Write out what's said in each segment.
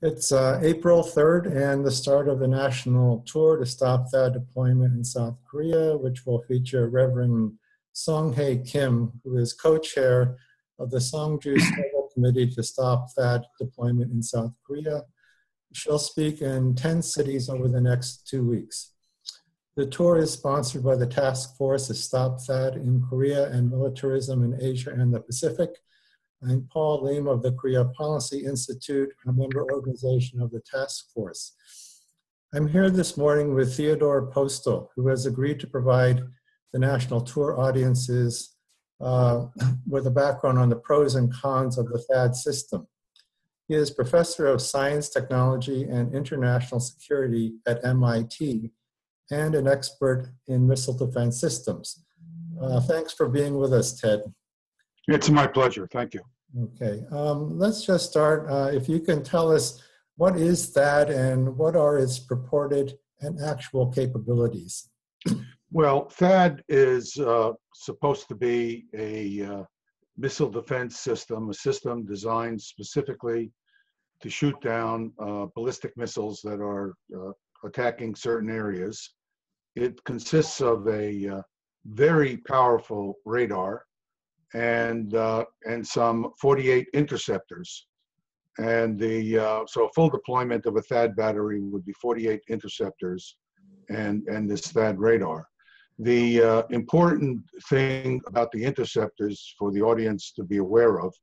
It's April 3rd and the start of the national tour to stop THAAD deployment in South Korea, which will feature Reverend Song-Hae Kim, who is co-chair of the Songju Special Committee to Stop THAAD Deployment in South Korea. She'll speak in 10 cities over the next 2 weeks. The tour is sponsored by the Task Force to Stop THAAD in Korea and Militarism in Asia and the Pacific. I'm Paul Lim of the Korea Policy Institute, a member organization of the task force. I'm here this morning with Theodore Postel, who has agreed to provide the national tour audiences with a background on the pros and cons of the THAAD system. He is professor of science, technology, and international security at MIT and an expert in missile defense systems. Thanks for being with us, Ted. It's my pleasure. Thank you. Okay, let's just start. If you can tell us what is THAAD and what are its purported and actual capabilities? Well, THAAD is supposed to be a missile defense system, a system designed specifically to shoot down ballistic missiles that are attacking certain areas. It consists of a very powerful radar and some 48 interceptors. And so a full deployment of a THAAD battery would be 48 interceptors and this THAAD radar. The important thing about the interceptors for the audience to be aware of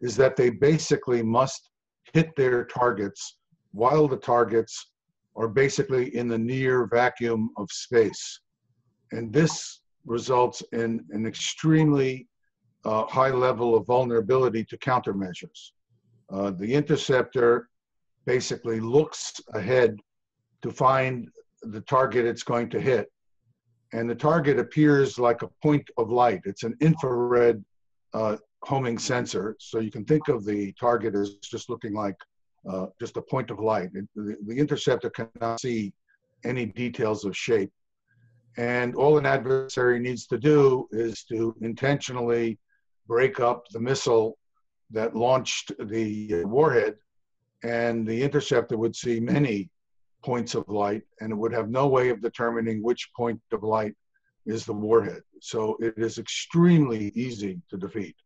is that they basically must hit their targets while the targets are basically in the near vacuum of space. And this results in an extremely high level of vulnerability to countermeasures. The interceptor basically looks ahead to find the target it's going to hit. And the target appears like a point of light. It's an infrared homing sensor. So you can think of the target as just looking like just a point of light. The interceptor cannot see any details of shape. And all an adversary needs to do is to intentionally break up the missile that launched the warhead, and the interceptor would see many points of light, and it would have no way of determining which point of light is the warhead. So it is extremely easy to defeat.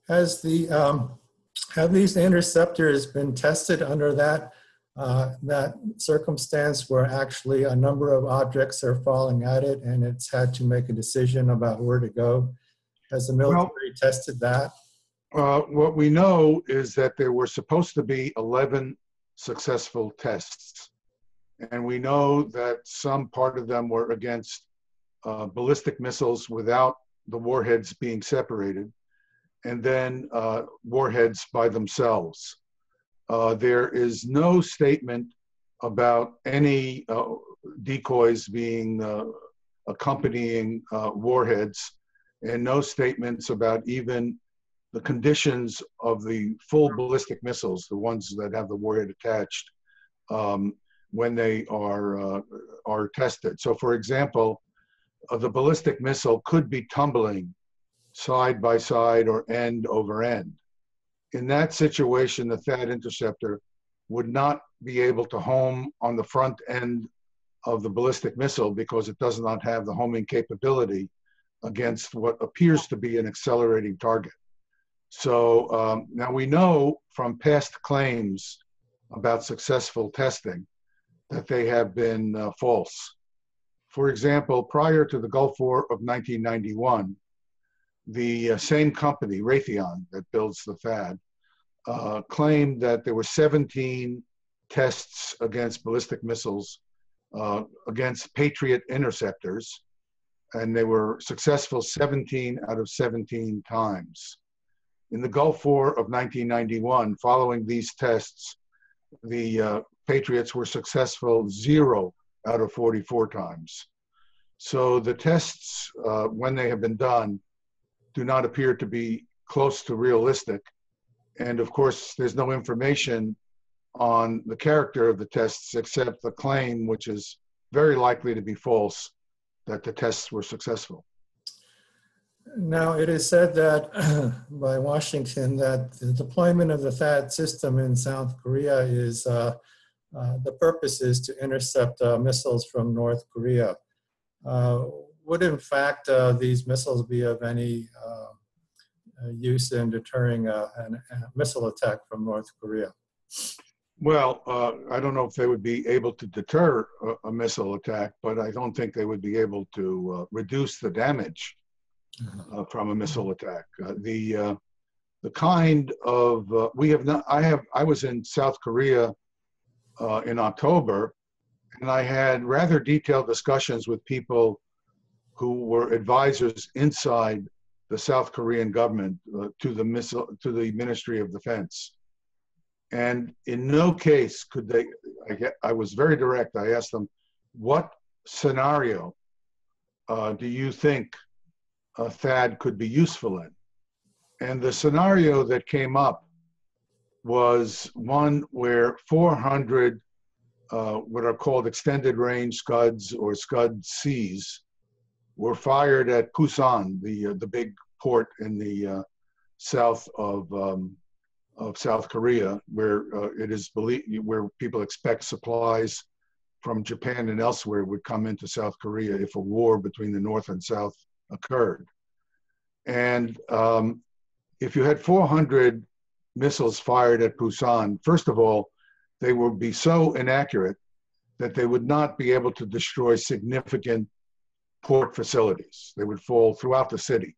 Has have these interceptors been tested under that circumstance where actually a number of objects are falling at it and it's had to make a decision about where to go? Has the military tested that? What we know is that there were supposed to be 11 successful tests. And we know that some part of them were against ballistic missiles without the warheads being separated, and then warheads by themselves. There is no statement about any decoys being accompanying warheads, and no statements about even the conditions of the full ballistic missiles, the ones that have the warhead attached, when they are tested. So for example, the ballistic missile could be tumbling side by side or end over end. In that situation, the THAAD interceptor would not be able to home on the front end of the ballistic missile because it does not have the homing capability against what appears to be an accelerating target. So now we know from past claims about successful testing that they have been false. For example, prior to the Gulf War of 1991, the same company, Raytheon, that builds the THAAD, claimed that there were 17 tests against ballistic missiles against Patriot interceptors, and they were successful 17 out of 17 times. In the Gulf War of 1991, following these tests, the Patriots were successful 0 out of 44 times. So the tests, when they have been done, do not appear to be close to realistic. And of course, there's no information on the character of the tests except the claim, which is very likely to be false, that the tests were successful. Now, it is said that by Washington that the deployment of the THAAD system in South Korea is the purpose is to intercept missiles from North Korea. Uh, would in fact these missiles be of any use in deterring a missile attack from North Korea? Well, I don't know if they would be able to deter a missile attack, but I don't think they would be able to reduce the damage from a missile attack. The kind of we have not. I was in South Korea in October, and I had rather detailed discussions with people who were advisors inside the South Korean government to the Ministry of Defense. And in no case could they, I was very direct. I asked them, what scenario do you think THAAD could be useful in? And the scenario that came up was one where 400 what are called extended range Scuds or Scud-Cs were fired at Busan, the big port in the south of South Korea, where it is believed, where people expect supplies from Japan and elsewhere would come into South Korea if a war between the North and South occurred. And if you had 400 missiles fired at Busan, first of all, they would be so inaccurate that they would not be able to destroy significant port facilities. They would fall throughout the city.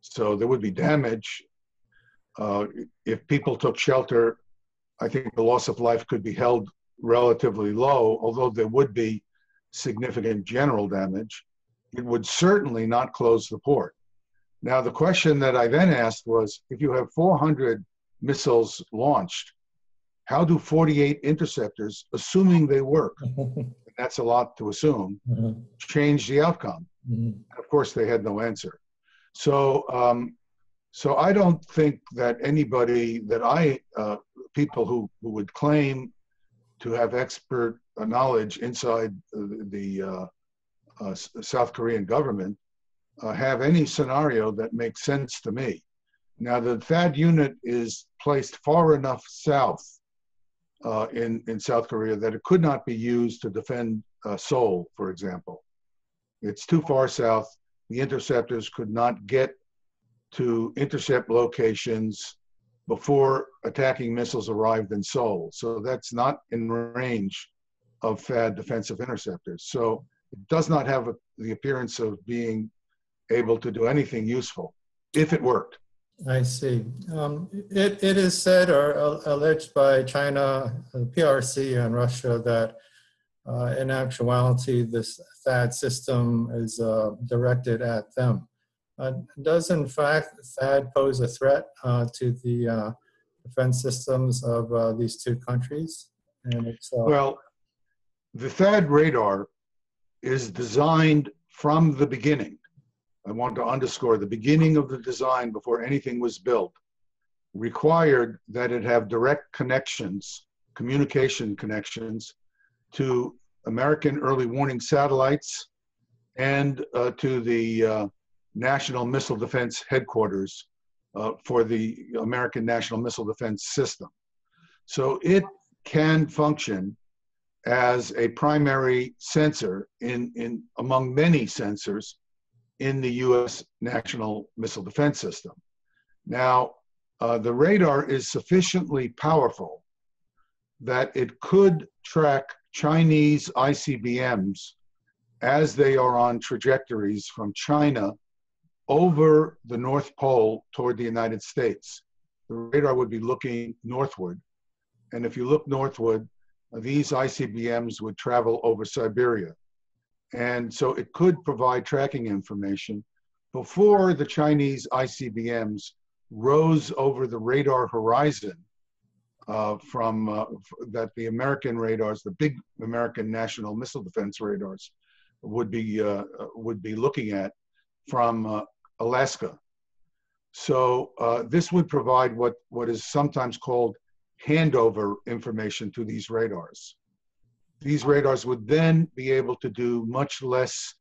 So there would be damage. If people took shelter, I think the loss of life could be held relatively low, although there would be significant general damage. It would certainly not close the port. Now, the question that I then asked was, if you have 400 missiles launched, how do 48 interceptors, assuming they work, that's a lot to assume, change the outcome? Of course, they had no answer. So, so I don't think that anybody that people who would claim to have expert knowledge inside the South Korean government have any scenario that makes sense to me. Now, the THAAD unit is placed far enough south in South Korea that it could not be used to defend Seoul, for example. It's too far south. The interceptors could not get to intercept locations before attacking missiles arrived in Seoul. So that's not in range of THAAD defensive interceptors. So it does not have the appearance of being able to do anything useful if it worked. I see. It is said or alleged by China, the PRC, and Russia that in actuality this THAAD system is directed at them. Does in fact THAAD pose a threat to the defense systems of these two countries? And well, the THAAD radar is designed from the beginning. I want to underscore the beginning of the design before anything was built required that it have direct connections, communication connections to American early warning satellites and to the National Missile Defense Headquarters for the American National Missile Defense System. So it can function as a primary sensor among many sensors in the U.S. National Missile Defense System. Now, the radar is sufficiently powerful that it could track Chinese ICBMs as they are on trajectories from China over the North Pole toward the United States. The radar would be looking northward. And if you look northward, these ICBMs would travel over Siberia. And so it could provide tracking information before the Chinese ICBMs rose over the radar horizon that the American radars, the big American National Missile Defense radars, would be looking at from Alaska. So this would provide what is sometimes called handover information to these radars. These radars would then be able to do much less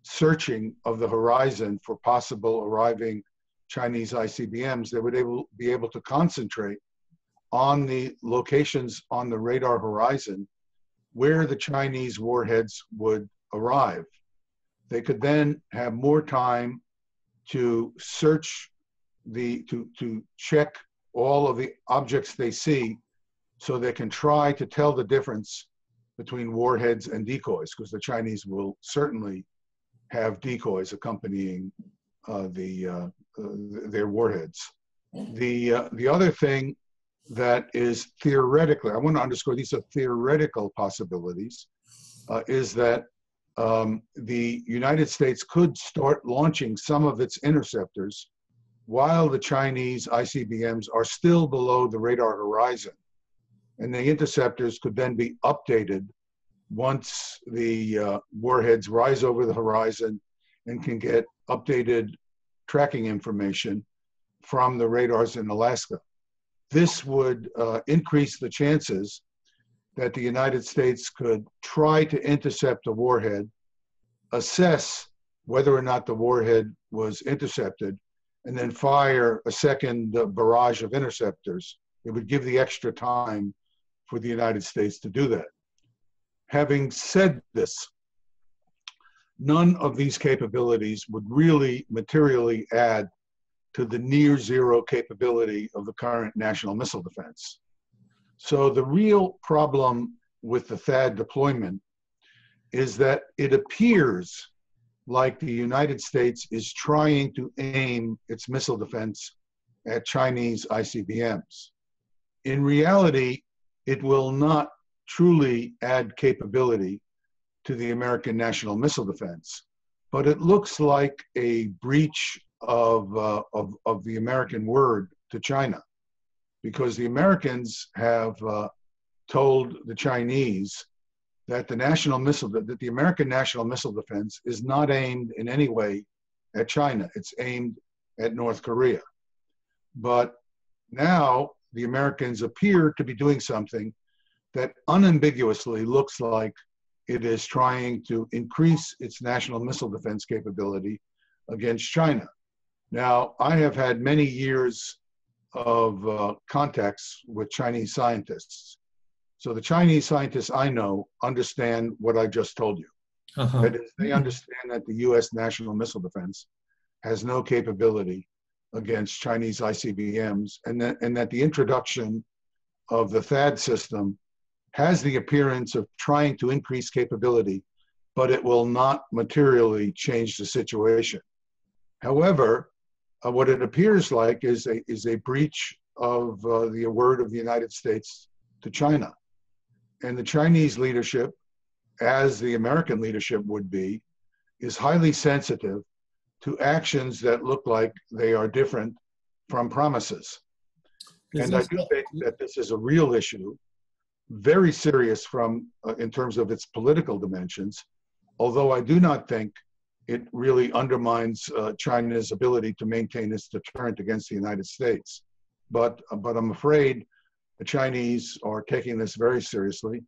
searching of the horizon for possible arriving Chinese ICBMs, they would be able to concentrate on the locations on the radar horizon where the Chinese warheads would arrive. They could then have more time to search to check all of the objects they see, so they can try to tell the difference between warheads and decoys, because the Chinese will certainly have decoys accompanying their warheads. The other thing that is theoretically, I want to underscore these are theoretical possibilities, is that the United States could start launching some of its interceptors while the Chinese ICBMs are still below the radar horizon. And the interceptors could then be updated once the warheads rise over the horizon and can get updated tracking information from the radars in Alaska. This would increase the chances that the United States could try to intercept a warhead, assess whether or not the warhead was intercepted, and then fire a second barrage of interceptors. It would give the extra time for the United States to do that. Having said this, none of these capabilities would really materially add to the near zero capability of the current national missile defense. So the real problem with the THAAD deployment is that it appears like the United States is trying to aim its missile defense at Chinese ICBMs. In reality, it will not truly add capability to the American national missile defense, but it looks like a breach of the American word to China, because the Americans have told the Chinese that the American national missile defense is not aimed in any way at China. It's aimed at North Korea. But now the Americans appear to be doing something that unambiguously looks like it is trying to increase its national missile defense capability against China. Now, I have had many years of contacts with Chinese scientists. So the Chinese scientists I know understand what I just told you. That is, they understand that the US national missile defense has no capability against Chinese ICBMs, and that the introduction of the THAAD system has the appearance of trying to increase capability, but it will not materially change the situation. However, what it appears like is a breach of the word of the United States to China. And the Chinese leadership, as the American leadership would be, is highly sensitive to actions that look like they are different from promises. And I do think that this is a real issue, very serious in terms of its political dimensions, although I do not think it really undermines China's ability to maintain its deterrent against the United States. But I'm afraid the Chinese are taking this very seriously,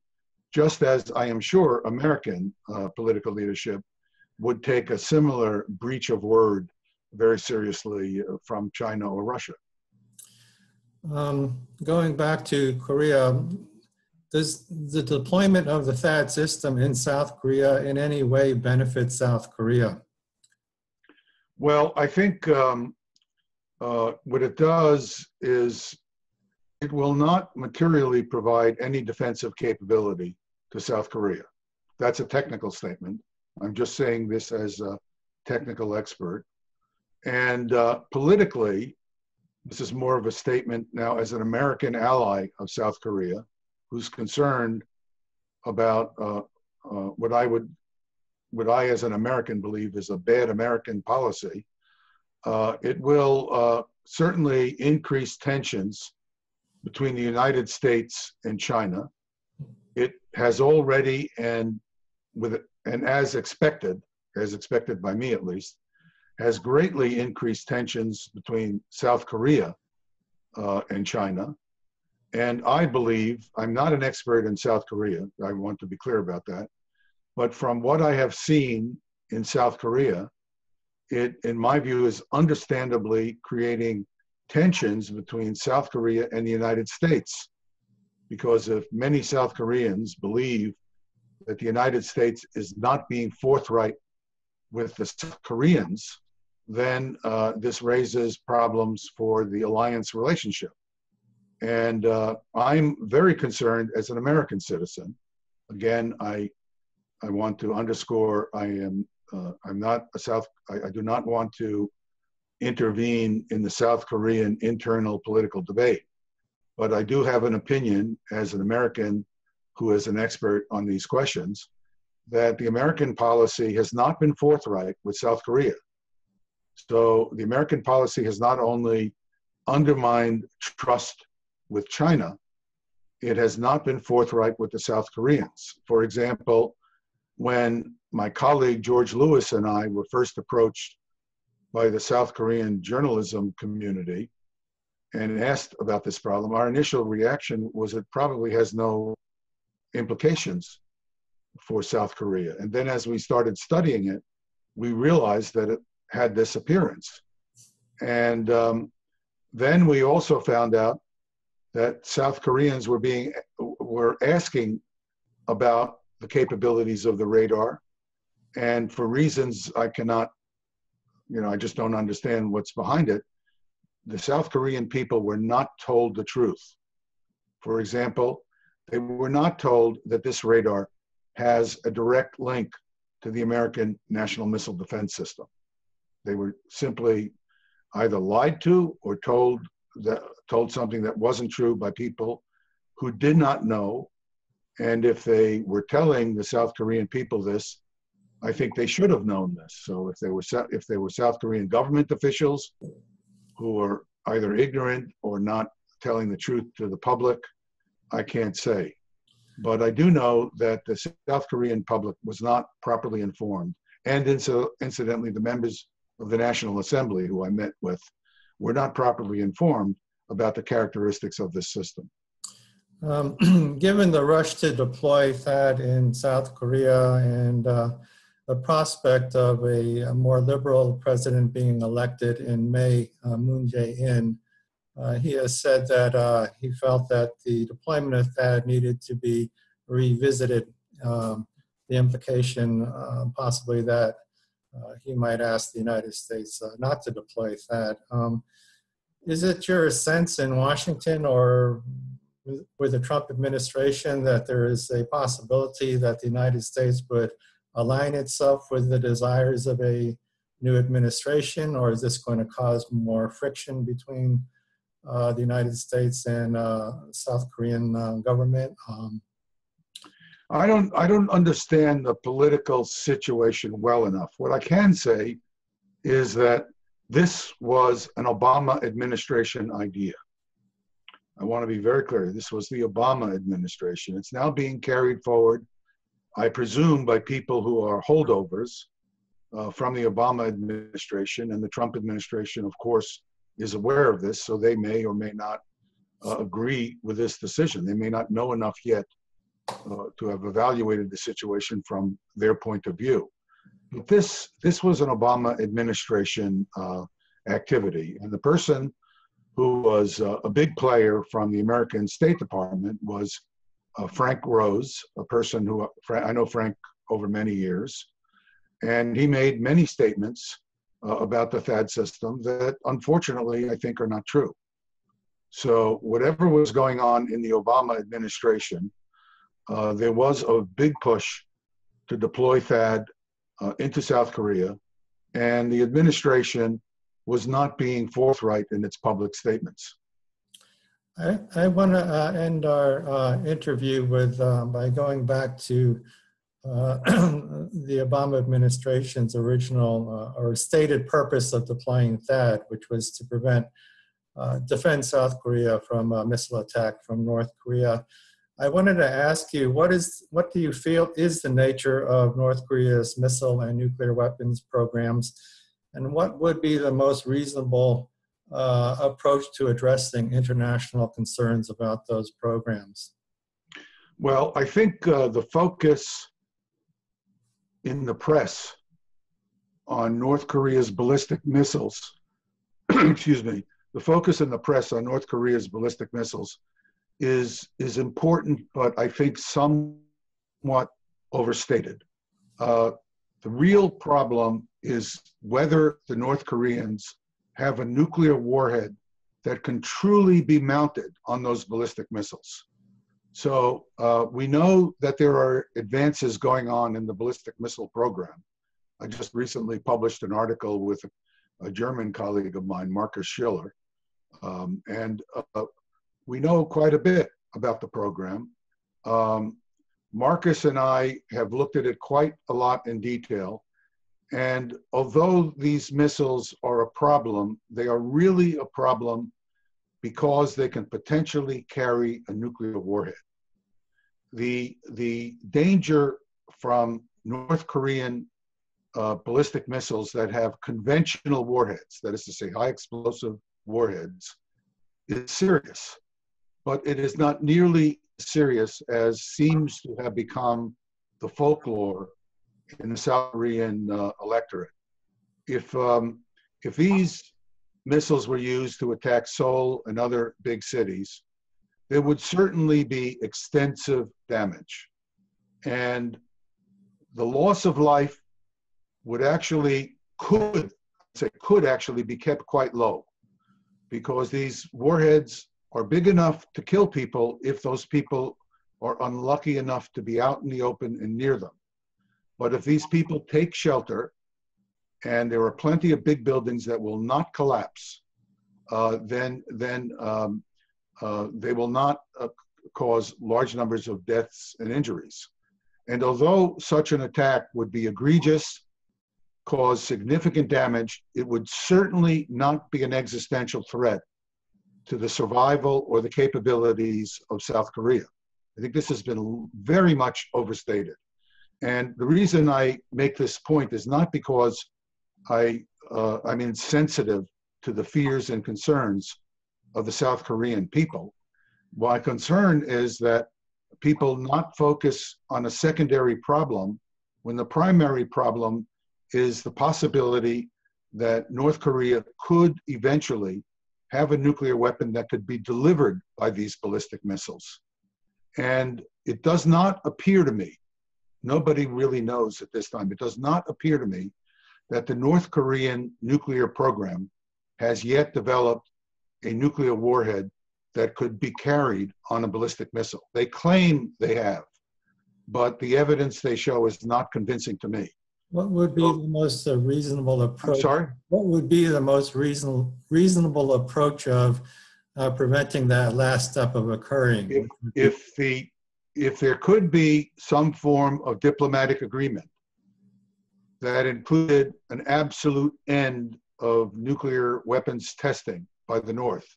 just as I am sure American political leadership would take a similar breach of word very seriously from China or Russia. Going back to Korea, does the deployment of the THAAD system in South Korea in any way benefit South Korea? Well, I think what it does is it will not materially provide any defensive capability to South Korea. That's a technical statement. I'm just saying this as a technical expert. And politically, this is more of a statement now as an American ally of South Korea, who's concerned about what I as an American believe is a bad American policy. It will certainly increase tensions between the United States and China. It has already, and as expected by me at least, has greatly increased tensions between South Korea and China. And I believe, I'm not an expert in South Korea, I want to be clear about that, but from what I have seen in South Korea, it, in my view, is understandably creating tensions between South Korea and the United States. Because if many South Koreans believe that the United States is not being forthright with the South Koreans, then this raises problems for the alliance relationship. And I'm very concerned as an American citizen. Again, I want to underscore, I'm not a I do not want to intervene in the South Korean internal political debate. But I do have an opinion as an American who is an expert on these questions, that the American policy has not been forthright with South Korea. So the American policy has not only undermined trust with China, it has not been forthright with the South Koreans. For example, when my colleague George Lewis and I were first approached by the South Korean journalism community and asked about this problem, our initial reaction was it probably has no implications for South Korea. And then as we started studying it, we realized that it had this appearance. And then we also found out that South Koreans were asking about the capabilities of the radar. And for reasons I cannot, I just don't understand what's behind it, the South Korean people were not told the truth. For example, they were not told that this radar has a direct link to the American National Missile Defense System. They were simply either lied to or told something that wasn't true by people who did not know. And if they were telling the South Korean people this, I think they should have known this. So if they were South Korean government officials who were either ignorant or not telling the truth to the public, I can't say. But I do know that the South Korean public was not properly informed. And incidentally, the members of the National Assembly who I met with were not properly informed about the characteristics of this system. Given the rush to deploy THAAD in South Korea and the prospect of a more liberal president being elected in May, Moon Jae-in, he has said that he felt that the deployment of THAAD needed to be revisited. The implication possibly that he might ask the United States not to deploy THAAD. Is it your sense in Washington or with the Trump administration that there is a possibility that the United States would align itself with the desires of a new administration, or is this going to cause more friction between the United States and South Korean government? I don't understand the political situation well enough. What I can say is that this was an Obama administration idea. I want to be very clear. This was the Obama administration. It's now being carried forward, I presume, by people who are holdovers from the Obama administration, and the Trump administration, of course, is aware of this, so they may or may not agree with this decision. They may not know enough yet to have evaluated the situation from their point of view. But this was an Obama administration activity, and the person who was a big player from the American State Department was Frank Rose, a person who I know Frank over many years, and he made many statements about the THAAD system that unfortunately I think are not true. So whatever was going on in the Obama administration, there was a big push to deploy THAAD into South Korea, and the administration was not being forthright in its public statements. I want to end our interview with by going back to the Obama administration's original or stated purpose of deploying THAAD, which was to defend South Korea from a missile attack from North Korea. I wanted to ask you, what do you feel is the nature of North Korea's missile and nuclear weapons programs, and what would be the most reasonable approach to addressing international concerns about those programs? Well, I think the focus in the press on North Korea's ballistic missiles, excuse me, the focus in the press on North Korea's ballistic missiles is important, but I think somewhat overstated. The real problem is whether the North Koreans have a nuclear warhead that can truly be mounted on those ballistic missiles. So we know that there are advances going on in the ballistic missile program. I just recently published an article with a German colleague of mine, Marcus Schiller, and we know quite a bit about the program. Marcus and I have looked at it quite a lot in detail, and although these missiles are a problem, they are really a problem because they can potentially carry a nuclear warhead. The danger from North Korean ballistic missiles that have conventional warheads, that is to say high explosive warheads, is serious, but it is not nearly serious as seems to have become the folklore in the South Korean electorate. If these missiles were used to attack Seoul and other big cities, there would certainly be extensive damage. And the loss of life would actually, could actually be kept quite low, because these warheads are big enough to kill people if those people are unlucky enough to be out in the open and near them. But if these people take shelter, and there are plenty of big buildings that will not collapse, then they will not cause large numbers of deaths and injuries. And although such an attack would be egregious, cause significant damage, it would certainly not be an existential threat to the survival or the capabilities of South Korea. I think this has been very much overstated. And the reason I make this point is not because I'm insensitive to the fears and concerns of the South Korean people. My concern is that people not focus on a secondary problem when the primary problem is the possibility that North Korea could eventually have a nuclear weapon that could be delivered by these ballistic missiles. And it does not appear to me, nobody really knows at this time, it does not appear to me that the North Korean nuclear program has yet developed a nuclear warhead that could be carried on a ballistic missile. They claim they have, but the evidence they show is not convincing to me. What would be the most reasonable approach? I'm sorry? What would be the most reasonable approach of preventing that last step of occurring? If there could be some form of diplomatic agreement that included an absolute end of nuclear weapons testing by the North,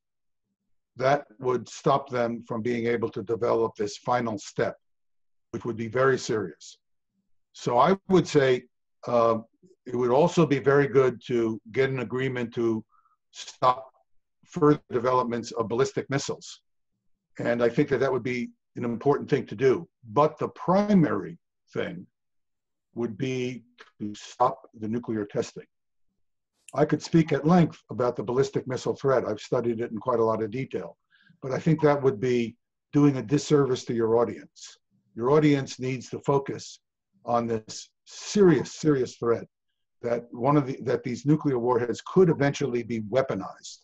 that would stop them from being able to develop this final step, which would be very serious. So I would say it would also be very good to get an agreement to stop further developments of ballistic missiles. And I think that that would be an important thing to do. But the primary thing would be to stop the nuclear testing. I could speak at length about the ballistic missile threat. I've studied it in quite a lot of detail. But I think that would be doing a disservice to your audience. Your audience needs to focus on this serious threat that that these nuclear warheads could eventually be weaponized.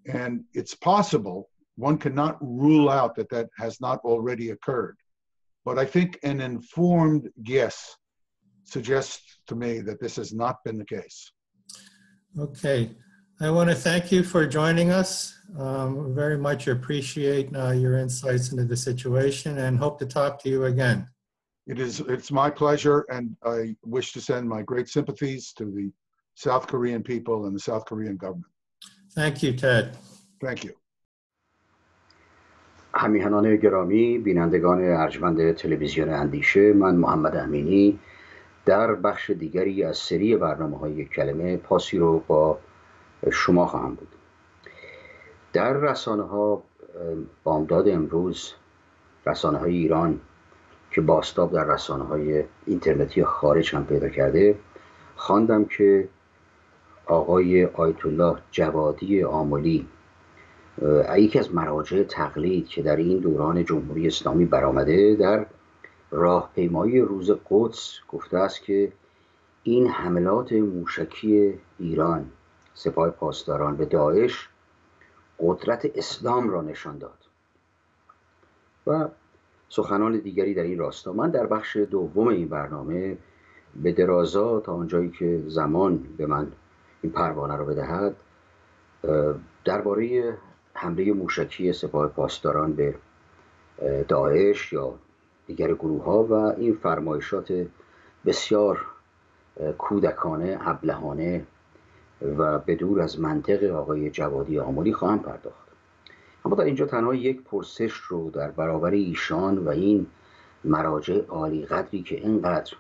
And it's possible, one cannot rule out that that has not already occurred. But I think an informed guess suggests to me that this has not been the case. Okay. I want to thank you for joining us. Very much appreciate your insights into the situation and hope to talk to you again. It's my pleasure, and I wish to send my great sympathies to the South Korean people and the South Korean government. Thank you, Ted. Thank you. همیهنان گرامی، بینندگان ارجمند تلویزیون اندیشه، من محمد امینی در بخش دیگری از سری برنامه‌های یک کلمه پاسی رو با شما خواهم بود. در رسانه‌ها بامداد امروز، رسانه‌های ایران که بازتاب در رسانه‌های اینترنتی خارج هم پیدا کرده، خواندم که آقای آیت الله جوادی آملی، یکی از مراجع تقلید که در این دوران جمهوری اسلامی برآمده، در راهپیمایی روز قدس گفته است که این حملات موشکی ایران، سپاه پاسداران، به داعش قدرت اسلام را نشان داد و سخنان دیگری در این راستا. من در بخش دوم این برنامه به درازا تا آنجایی که زمان به من این پروانه را بدهد درباره حمله موشکی سپاه پاسداران به داعش یا دیگر گروه ها و این فرمایشات بسیار کودکانه، ابلهانه و بدور از منطق آقای جوادی آملی خواهم پرداخت. اما در اینجا تنها یک پرسش رو در برابر ایشان و این مراجع عالی قدری که اینقدر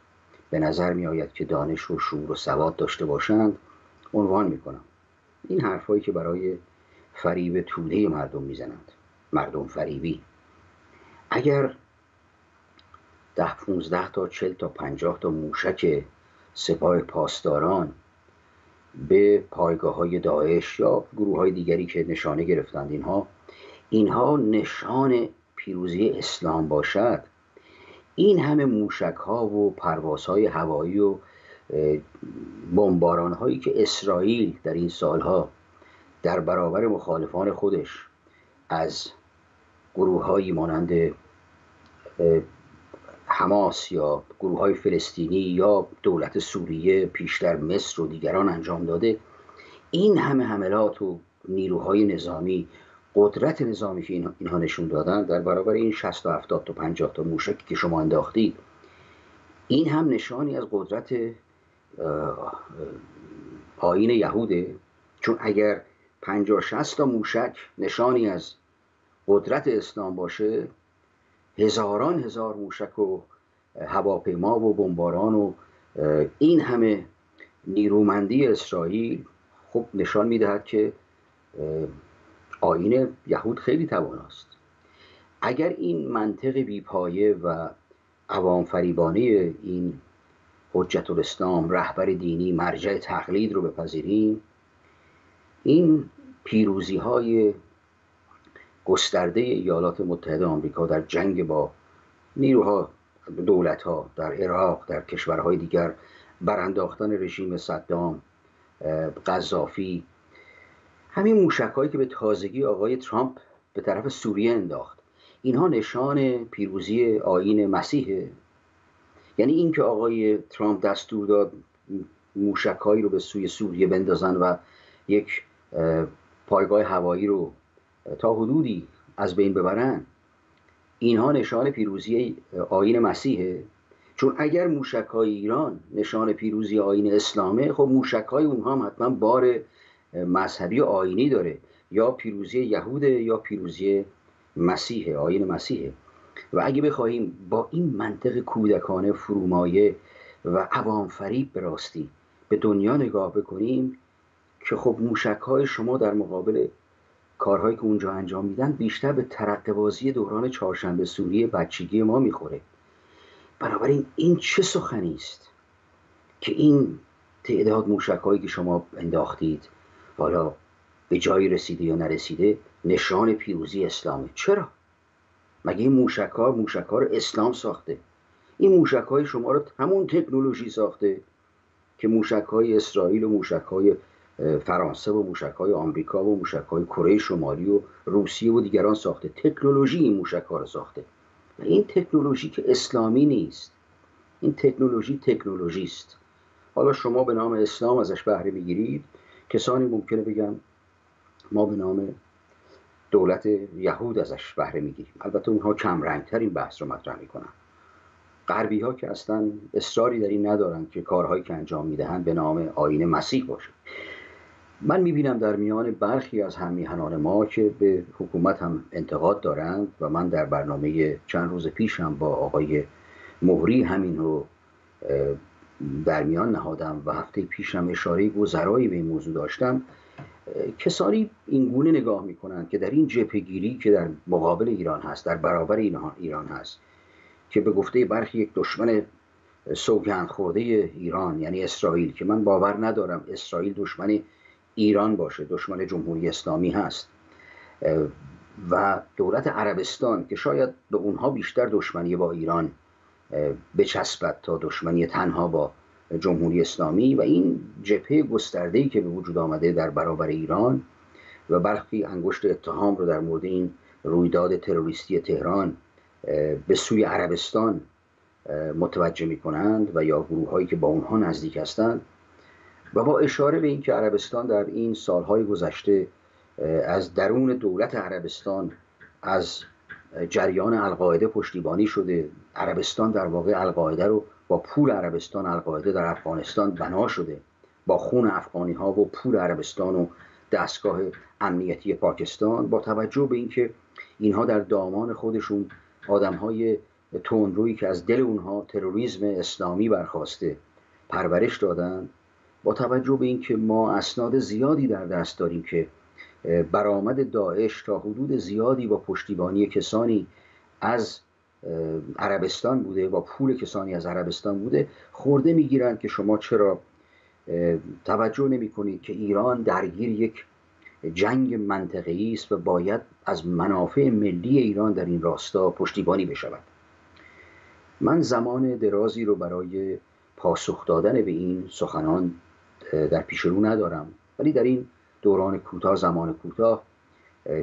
به نظر می آید که دانش و شعور و سواد داشته باشند عنوان می کنم. این حرفایی که برای فریب توده مردم می زنند، مردم فریبی. اگر 10 15 تا 40 تا 50 تا موشک سپاه پاسداران به پایگاه‌های داعش یا گروه‌های دیگری که نشانه گرفتند اینها نشان پیروزی اسلام باشد، این همه موشک‌ها و پروازهای هوایی و بمباران‌هایی که اسرائیل در این سالها در برابر مخالفان خودش از گروه‌هایی مانند حماس یا گروه‌های فلسطینی یا دولت سوریه، پیشتر مصر و دیگران انجام داده، این همه حملات و نیروهای نظامی، قدرت نظامی که اینها نشون دادن در برابر این 60 تا 70 تا 50 تا موشکی که شما انداختید، این هم نشانی از قدرت آیین یهوده. چون اگر 50 60 تا موشک نشانی از قدرت اسلام باشه، هزاران هزار موشک و هواپیما و بمباران و این همه نیرومندی اسرائیل خب نشان میدهد که آیین یهود خیلی تواناست. اگر این منطق بیپایه و عوام فریبانه این حجت الاسلام، رهبر دینی، مرجع تقلید رو بپذیریم، این پیروزی های گسترده ایالات متحده آمریکا در جنگ با نیروها، دولت‌ها در عراق، در کشورهای دیگر، برانداختن رژیم صدام، قذافی، همین موشک‌هایی که به تازگی آقای ترامپ به طرف سوریه انداخت، اینها نشان پیروزی آیین مسیحه. یعنی این که آقای ترامپ دستور داد موشک‌هایی رو به سوی سوریه بندازن و یک پایگاه هوایی رو تا حدودی از بین ببرن، اینها نشان پیروزی آیین مسیحه. چون اگر موشک‌های ایران نشان پیروزی آیین اسلامه، خب موشک‌های اونها هم حتما بار مذهبی و آیینی داره، یا پیروزی یهوده یا پیروزی مسیحه، آیین مسیحه. و اگه بخواهیم با این منطق کودکانه، فرومایه و عوام فریب به راستی به دنیا نگاه بکنیم که خب موشک‌های شما در مقابل کارهایی که اونجا انجام میدن بیشتر به ترقه‌بازی دوران چهارشنبه سوری بچگی ما میخوره. بنابراین این چه سخنی است که این تعداد موشک‌هایی که شما انداختید، حالا به جایی رسیده یا نرسیده، نشان پیروزی اسلامه؟ چرا؟ مگه این موشک‌ها رو اسلام ساخته؟ این موشک‌های شما رو همون تکنولوژی ساخته که موشک‌های اسرائیل و موشک‌های فرانسه و موشک‌های آمریکا و موشک‌های کره شمالی و روسیه و دیگران ساخته. تکنولوژی این موشک‌ها رو ساخته. و این تکنولوژی که اسلامی نیست، این تکنولوژی است. حالا شما به نام اسلام ازش بهره میگیرید، کسانی ممکنه بگن ما به نام دولت یهود ازش بهره میگیریم. البته اونها کم رنگتر این بحث رو مطرح میکنن. غربی ها که اصلا اصراری در این ندارن که کارهایی که انجام میدهن به نام آیین مسیح باشه. من میبینم در میان برخی از هممیهنان ما که به حکومت هم انتقاد دارند و من در برنامه چند روز پیشم با آقای مهری همین رو در میان نهادم و هفته پیشم اشاره گذرایی به این موضوع داشتم، کسانی این گونه نگاه میکنند که در این جبهه‌گیری که در مقابل ایران هست، در برابر ایران هست، که به گفته برخی یک دشمن سوگند خورده ایران یعنی اسرائیل، که من باور ندارم اسرائیل دشمن ایران باشه، دشمن جمهوری اسلامی هست، و دولت عربستان که شاید به اونها بیشتر دشمنی با ایران بچسبد تا دشمنی تنها با جمهوری اسلامی، و این جبهه گسترده‌ای که به وجود آمده در برابر ایران و برخی انگشت اتهام رو در مورد این رویداد تروریستی تهران به سوی عربستان متوجه می کنند و یا گروه هایی که با اونها نزدیک هستند، و با اشاره به اینکه عربستان در این سالهای گذشته از درون دولت عربستان از جریان القاعده پشتیبانی شده، عربستان در واقع القاعده رو با پول عربستان، القاعده در افغانستان بنا شده با خون افغانی ها و پول عربستان و دستگاه امنیتی پاکستان، با توجه به اینکه اینها در دامان خودشون آدم‌های تندرویی که از دل اونها تروریسم اسلامی برخاسته پرورش دادن، با توجه به اینکه ما اسناد زیادی در دست داریم که برآمد داعش تا حدود زیادی با پشتیبانی کسانی از عربستان بوده، با پول کسانی از عربستان بوده، خورده میگیرند که شما چرا توجه نمی کنید که ایران درگیر یک جنگ منطقه‌ای است و باید از منافع ملی ایران در این راستا پشتیبانی بشود. من زمان درازی رو برای پاسخ دادن به این سخنان در پیش رو ندارم، ولی در این دوران کوتاه، زمان کوتاه،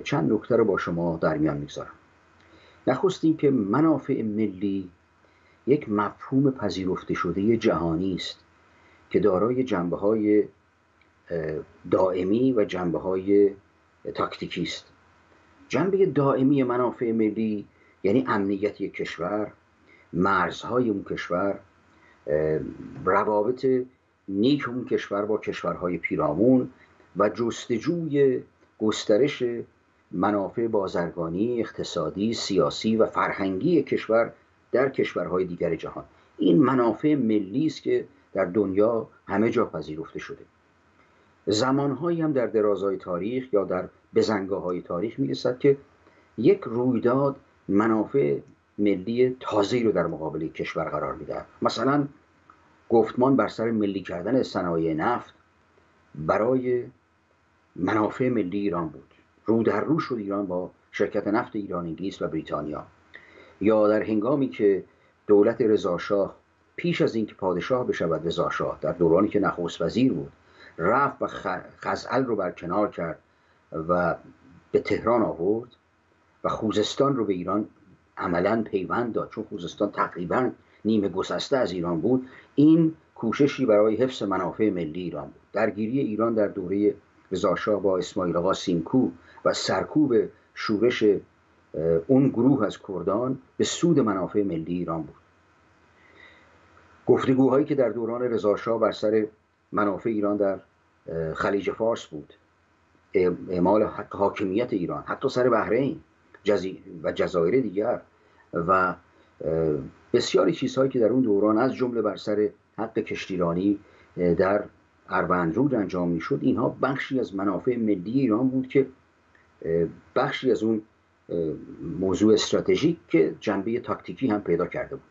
چند نکته رو با شما در میان میگذارم. نخست این که منافع ملی یک مفهوم پذیرفته شده جهانی است که دارای جنبه‌های دائمی و جنبه‌های تاکتیکی است. جنبه دائمی منافع ملی یعنی امنیت یک کشور، مرزهای اون کشور، روابط نیک اون کشور با کشورهای پیرامون و جستجوی گسترش منافع بازرگانی، اقتصادی، سیاسی و فرهنگی کشور در کشورهای دیگر جهان. این منافع ملی است که در دنیا همه جا پذیرفته شده. زمانهایی هم در درازای تاریخ یا در بزنگاه‌های تاریخ می‌رسد که یک رویداد منافع ملی تازه‌ای رو در مقابل کشور قرار می‌دهد. مثلا گفتمان بر سر ملی کردن صنایع نفت برای منافع ملی ایران بود. رو در رو شد ایران با شرکت نفت ایران، انگلیس و بریتانیا. یا در هنگامی که دولت رضاشاه پیش از اینکه پادشاه بشود، رضاشاه در دورانی که نخست وزیر بود رفت و خزعل رو برکنار کرد و به تهران آورد و خوزستان رو به ایران عملاً پیوند داد، چون خوزستان تقریباً نیمه گسسته از ایران بود. این کوششی برای حفظ منافع ملی ایران بود. درگیری ایران در دوره رضاشاه با اسماعیل آقا سیمکو و سرکوب شورش اون گروه از کردان به سود منافع ملی ایران بود. گفتگوهایی که در دوران رضاشاه بر سر منافع ایران در خلیج فارس بود، اعمال حق حاکمیت ایران حتی سر بحرین و جزایر دیگر و بسیاری چیزهایی که در اون دوران از جمله بر سر حق کشتیرانی در اروندرود انجام میشد، اینها بخشی از منافع ملی ایران بود که بخشی از اون موضوع استراتژیک که جنبه تاکتیکی هم پیدا کرده بود.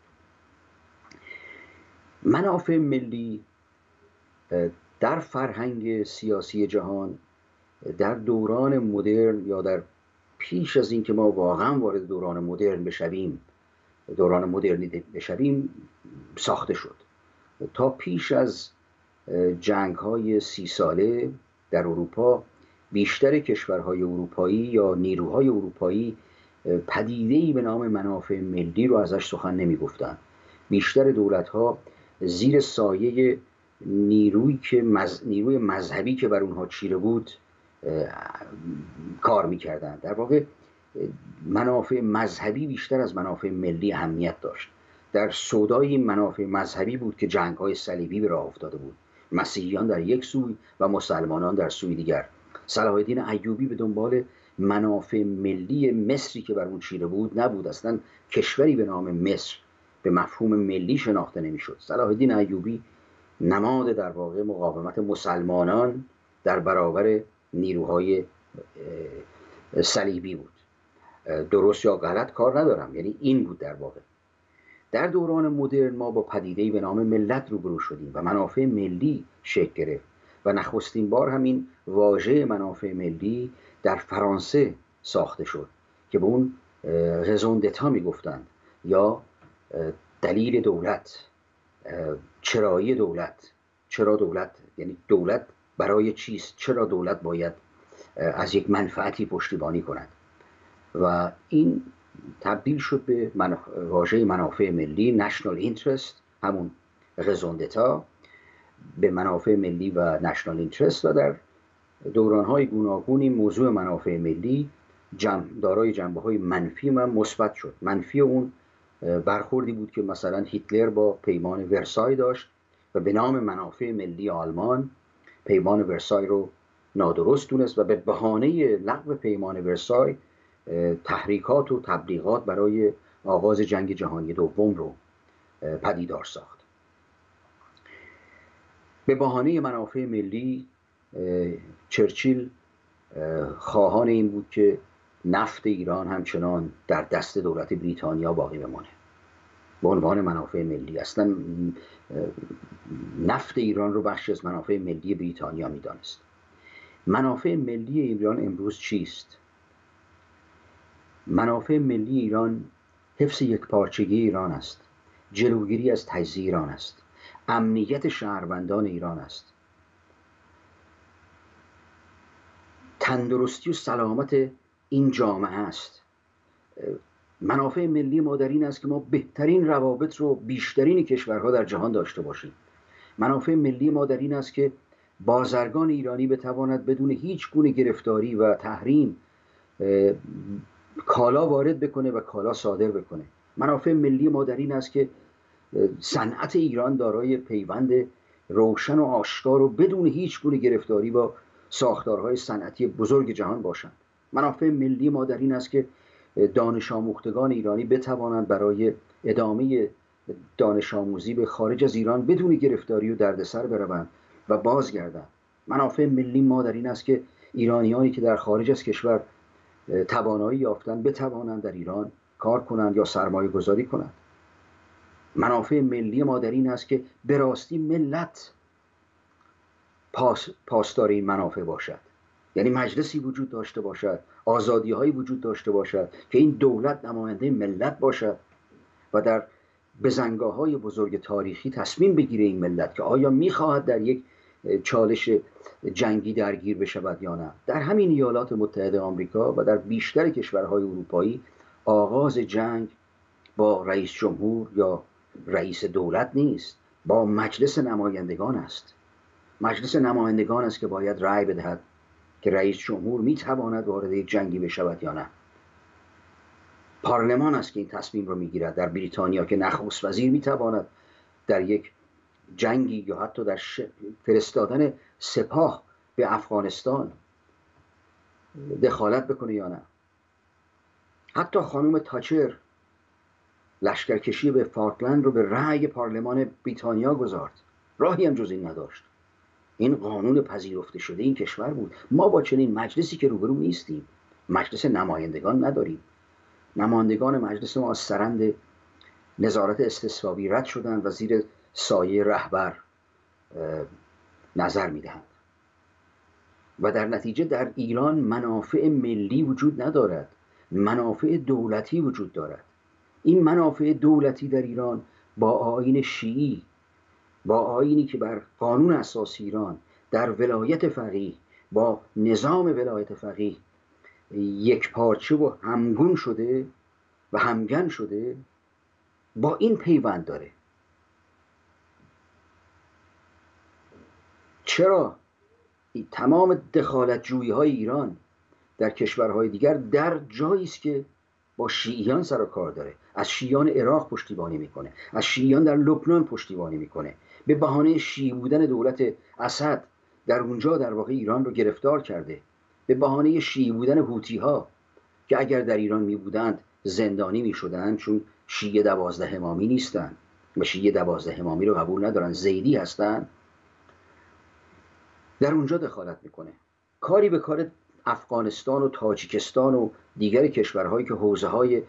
منافع ملی در فرهنگ سیاسی جهان در دوران مدرن یا در پیش از این که ما واقعا وارد دوران مدرن بشویم ساخته شد. تا پیش از جنگ‌های 30 ساله در اروپا بیشتر کشورهای اروپایی یا نیروهای اروپایی پدیده‌ای به نام منافع ملی رو ازش سخن نمی‌گفتند. بیشتر دولت‌ها زیر سایه نیروی مذهبی که بر اونها چیره بود کار می‌کردند. در واقع منافع مذهبی بیشتر از منافع ملی اهمیت داشت. در سودای منافع مذهبی بود که جنگ‌های صلیبی به راه افتاده بود. مسیحیان در یک سوی و مسلمانان در سوی دیگر. صلاح الدین ایوبی به دنبال منافع ملی مصری که بر اون چیره بود نبود. اصلا کشوری به نام مصر به مفهوم ملی شناخته نمیشد. صلاح الدین ایوبی نماد در واقع مقاومت مسلمانان در برابر نیروهای صلیبی بود. درست یا غلط کار ندارم، یعنی این بود در واقع. در دوران مدرن ما با پدیده‌ای به نام ملت روبرو شدیم و منافع ملی شکل گرفت و نخستین بار همین واژه منافع ملی در فرانسه ساخته شد که به اون رزون دتا میگفتند یا دلیل دولت، چرایی دولت. چرا دولت؟ یعنی دولت برای چیست؟ چرا دولت باید از یک منفعتی پشتیبانی کند؟ و این تبدیل شد به واژه منافع ملی، national interest، همون رزون دتا، به منافع ملی و national interest. و در دوران‌های گوناگونی موضوع منافع ملی دارای جنبه‌های منفی و مثبت شد. منفی اون برخوردی بود که مثلا هیتلر با پیمان ورسای داشت و به نام منافع ملی آلمان پیمان ورسای رو نادرست دونست و به بهانه لغو پیمان ورسای تحریکات و تبلیغات برای آغاز جنگ جهانی دوم رو پدیدار ساخت. به بهانه منافع ملی چرچیل خواهان این بود که نفت ایران همچنان در دست دولت بریتانیا باقی بمانه به عنوان منافع ملی. اصلا نفت ایران رو بخشی از منافع ملی بریتانیا می‌دانست. منافع ملی ایران امروز چیست؟ منافع ملی ایران حفظ یکپارچگی ایران است، جلوگیری از تجزیه ایران است، امنیت شهروندان ایران است، تندرستی و سلامت این جامعه است. منافع ملی ما در این است که ما بهترین روابط رو بیشترین کشورها در جهان داشته باشیم. منافع ملی ما در این است که بازرگان ایرانی بتواند بدون هیچ گونه گرفتاری و تحریم کالا وارد بکنه و کالا صادر بکنه. منافع ملی ما در این است که صنعت ایران دارای پیوند روشن و آشکار و بدون هیچ گونه گرفتاری با ساختارهای صنعتی بزرگ جهان باشند. منافع ملی ما در این است که دانش آموختگان ایرانی بتوانند برای ادامه دانش آموزی به خارج از ایران بدون گرفتاری و دردسر بروند و بازگردند. منافع ملی ما در این است که ایرانیانی که در خارج از کشور توانایی یافتند بتوانند در ایران کار کنند یا سرمایه گذاری کنند. منافع ملی ما در این است که به راستی ملت پاسدار این منافع باشد، یعنی مجلسی وجود داشته باشد، آزادی هایی وجود داشته باشد که این دولت نماینده ملت باشد و در بزنگاه های بزرگ تاریخی تصمیم بگیره این ملت که آیا میخواهد در یک چالش جنگی درگیر بشود یا نه. در همین ایالات متحده آمریکا و در بیشتر کشورهای اروپایی آغاز جنگ با رئیس جمهور یا رئیس دولت نیست، با مجلس نمایندگان است. مجلس نمایندگان است که باید رأی بدهد که رئیس جمهور میتواند وارد یک جنگی بشود یا نه. پارلمان است که این تصمیم رو میگیرد. در بریتانیا که نخست وزیر میتواند در یک جنگی یا حتی در فرستادن سپاه به افغانستان دخالت بکنه یا نه. حتی خانم تاچر لشکرکشی به فالکلند رو به رأی پارلمان بریتانیا گذارد، راهی هم جز این نداشت. این قانون پذیرفته شده این کشور بود. ما با چنین مجلسی که روبرو نیستیم، مجلس نمایندگان نداریم. نمایندگان مجلس ما از سرند نظارت استصوابی رد شدند و زیر سایه رهبر نظر میدهند و در نتیجه در ایران منافع ملی وجود ندارد، منافع دولتی وجود دارد. این منافع دولتی در ایران با آیین شیعی، با آیینی که بر قانون اساسی ایران در ولایت فقیه با نظام ولایت فقیه یک پارچه و همگون شده و همگن شده، با این پیوند داره. چرا تمام دخالت جویی های ایران در کشورهای دیگر در جایی است که با شیعیان سر و کار داره، از شیعیان عراق پشتیبانی میکنه، از شیعیان در لبنان پشتیبانی میکنه، به بهانه شیعی بودن دولت اسد در اونجا در واقع ایران رو گرفتار کرده، به بهانه شیعی بودن هوتی ها که اگر در ایران می بودند زندانی می شدند، چون شیعه 12 امامی نیستند و شیعه 12 امامی رو قبول ندارن، زیدی هستند، در اونجا دخالت میکنه. کاری به کار افغانستان و تاجیکستان و دیگر کشورهایی که حوزه های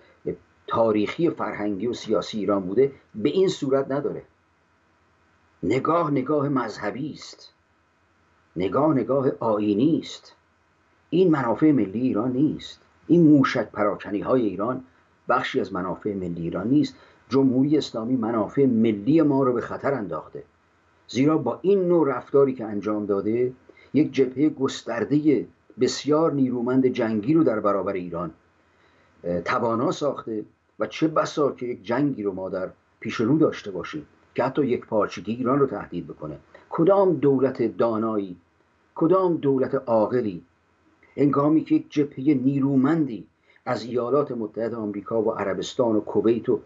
تاریخی فرهنگی و سیاسی ایران بوده به این صورت نداره. نگاه مذهبی است، نگاه آیینی است. این منافع ملی ایران نیست. این موشک پراکنی های ایران بخشی از منافع ملی ایران نیست. جمهوری اسلامی منافع ملی ما رو به خطر انداخته، زیرا با این نوع رفتاری که انجام داده یک جبهه گسترده بسیار نیرومند جنگی رو در برابر ایران توانا ساخته و چه بسا که یک جنگی رو ما در پیش رو داشته باشیم که حتی یک پارچگی ایران رو تهدید بکنه. کدام دولت دانایی، کدام دولت عاقلی هنگامی که یک جبهه نیرومندی از ایالات متحده آمریکا و عربستان و کویت و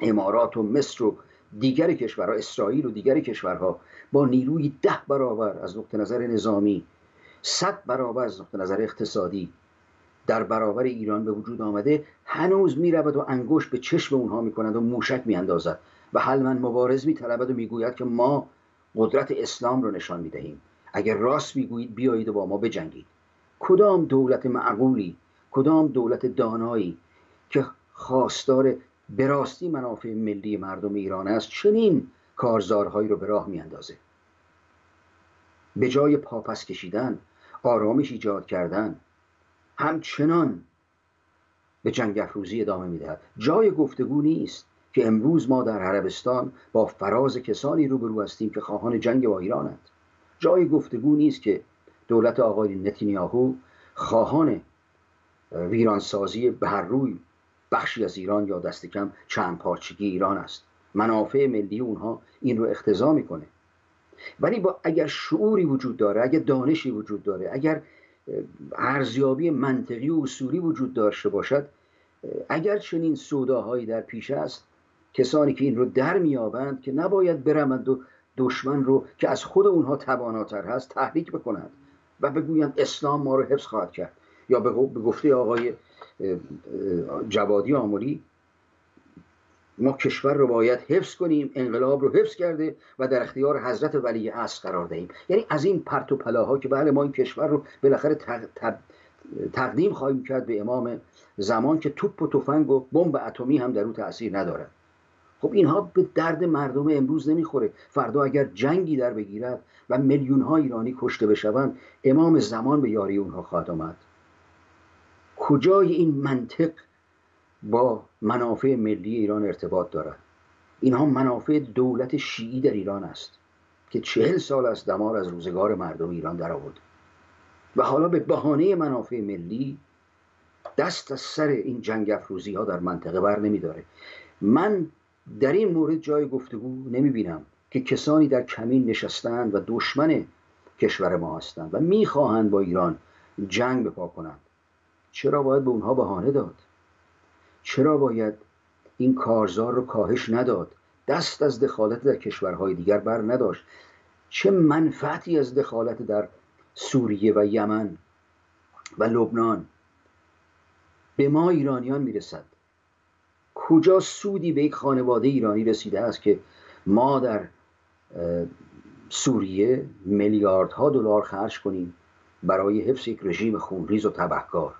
امارات و مصر و دیگر کشورها، اسرائیل و دیگر کشورها با نیروی 10 برابر از نقطه نظر نظامی، 100 برابر از نقطه نظر اقتصادی در برابر ایران به وجود آمده، هنوز میرود و انگشت به چشم اونها میکند و موشک میاندازد و حلما مبارز میطلبد و میگوید که ما قدرت اسلام رو نشان میدهیم، اگر راست میگویید بیایید و با ما بجنگید. کدام دولت معقولی، کدام دولت دانایی که خواستار به راستی منافع ملی مردم ایران است چنین کارزارهایی رو به راه میاندازه؟ به جای پاپس کشیدن، آرامش ایجاد کردن، همچنان به جنگ افروزی ادامه میدهد. جای گفتگو نیست که امروز ما در عربستان با فراز کسانی روبرو هستیم که خواهان جنگ با ایرانند. جای گفتگو نیست که دولت آقای نتانیاهو خواهان ویرانسازی به هر روی بخشی از ایران یا دست کم چند پارچگی ایران است. منافع ملی اونها این رو اقتضا میکنه. ولی اگر شعوری وجود داره، اگر دانشی وجود داره، اگر ارزیابی منطقی و اصولی وجود داشته باشد، اگر چنین سوداهایی در پیش است، کسانی که این رو در میابند که نباید برمند و دشمن رو که از خود اونها تواناتر هست تحریک بکنند و بگویند اسلام ما رو حفظ خواهد کرد، یا به گفته آقای جوادی آملی ما کشور رو باید حفظ کنیم، انقلاب رو حفظ کرده و در اختیار حضرت ولی عصر قرار دهیم. یعنی از این پرت و پلاها که بله ما این کشور رو بالاخره تقدیم خواهیم کرد به امام زمان که توپ و تفنگ و بمب اتمی هم در او تأثیر ندارد. خب اینها به درد مردم امروز نمیخوره. فردا اگر جنگی در بگیرد و میلیون ها ایرانی کشته بشوند، امام زمان به یاری اونها خواهد آمد. کجای این منطق با منافع ملی ایران ارتباط دارد؟ اینها منافع دولت شیعی در ایران است که 40 سال است دمار از روزگار مردم ایران در آورد و حالا به بهانه منافع ملی دست از سر این جنگ افروزی ها در منطقه بر نمیداره. من در این مورد جای گفتگو نمی بینم که کسانی در کمین نشستند و دشمن کشور ما هستند و میخواهند با ایران جنگ بپا کنند. چرا باید به اونها بهانه داد؟ چرا باید این کارزار رو کاهش نداد؟ دست از دخالت در کشورهای دیگر بر نداشت؟ چه منفعتی از دخالت در سوریه و یمن و لبنان به ما ایرانیان میرسد؟ کجا سودی به یک خانواده ایرانی رسیده است که ما در سوریه میلیاردها دلار خرج کنیم برای حفظ یک رژیم خونریز و تبهکار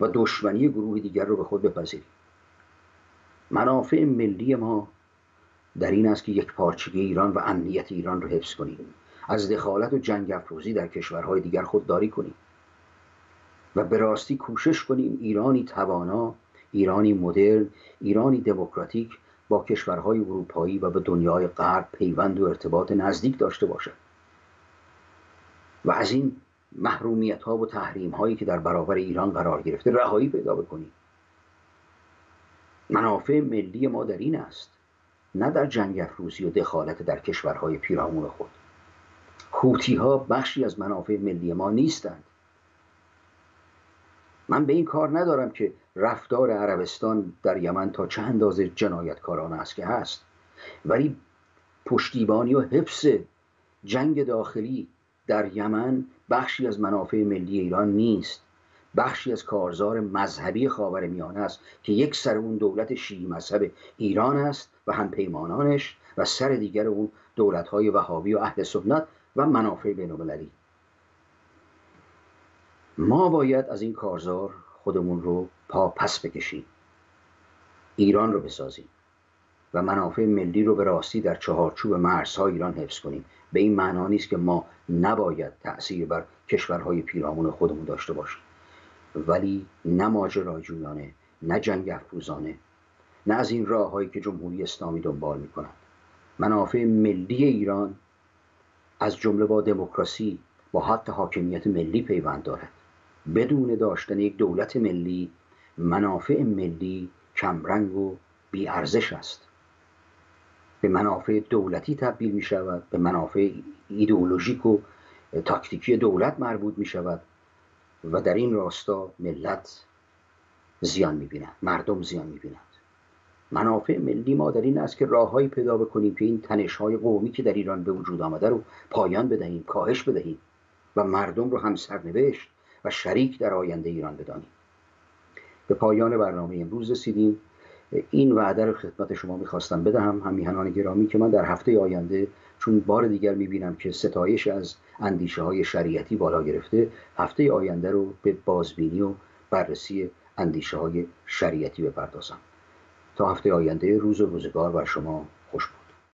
و دشمنی گروه دیگر رو به خود بپذیریم؟ منافع ملی ما در این است که یک پارچگی ایران و امنیت ایران رو حفظ کنیم، از دخالت و جنگ افروزی در کشورهای دیگر خودداری کنیم و به راستی کوشش کنیم ایرانی توانا، ایرانی مدرن، ایرانی دموکراتیک با کشورهای اروپایی و به دنیای غرب پیوند و ارتباط نزدیک داشته باشد و از این محرومیت ها و تحریم هایی که در برابر ایران قرار گرفته رهایی پیدا بکنیم. منافع ملی ما در این است، نه در جنگ افروزی و دخالت در کشورهای پیرامون خود. حوثی ها بخشی از منافع ملی ما نیستند. من به این کار ندارم که رفتار عربستان در یمن تا چه اندازه جنایتکارانه است که هست، ولی پشتیبانی و حفظ جنگ داخلی در یمن بخشی از منافع ملی ایران نیست. بخشی از کارزار مذهبی خاورمیانه است که یک سر اون دولت شیعی مذهب ایران است و همپیمانانش و سر دیگر اون دولت‌های وهابی و اهل سنت و منافع بین‌المللی. ما باید از این کارزار خودمون رو پا پس بکشیم ایران رو بسازیم و منافع ملی رو به راستی در چهارچوب مرزهای ایران حفظ کنیم. به این معنا نیست که ما نباید تأثیر بر کشورهای پیرامون خودمون داشته باشیم، ولی نه ماجراجویانه، نه جنگ افروزانه، نه از این راههایی که جمهوری اسلامی دنبال میکنند. منافع ملی ایران از جمله با دموکراسی، با حق حاکمیت ملی پیوند دارد. بدون داشتن یک دولت ملی، منافع ملی کمرنگ و بی‌ارزش است، به منافع دولتی تبدیل می شود، به منافع ایدئولوژیک و تاکتیکی دولت مربوط می شود و در این راستا ملت زیان می بیند، مردم زیان می بیند. منافع ملی ما در این است که راههایی پیدا بکنیم که این تنش‌های قومی که در ایران به وجود آمده رو پایان بدهیم، کاهش بدهیم و مردم رو هم سرنوشت و شریک در آینده ایران بدانیم. به پایان برنامه امروز رسیدیم. این وعده رو خدمت شما میخواستم بدهم همیهنان گرامی که من در هفته آینده، چون بار دیگر میبینم که ستایش از اندیشه های شریعتی بالا گرفته، هفته آینده رو به بازبینی و بررسی اندیشه های شریعتی بپردازم. تا هفته آینده، روز و روزگار بر شما خوش باد.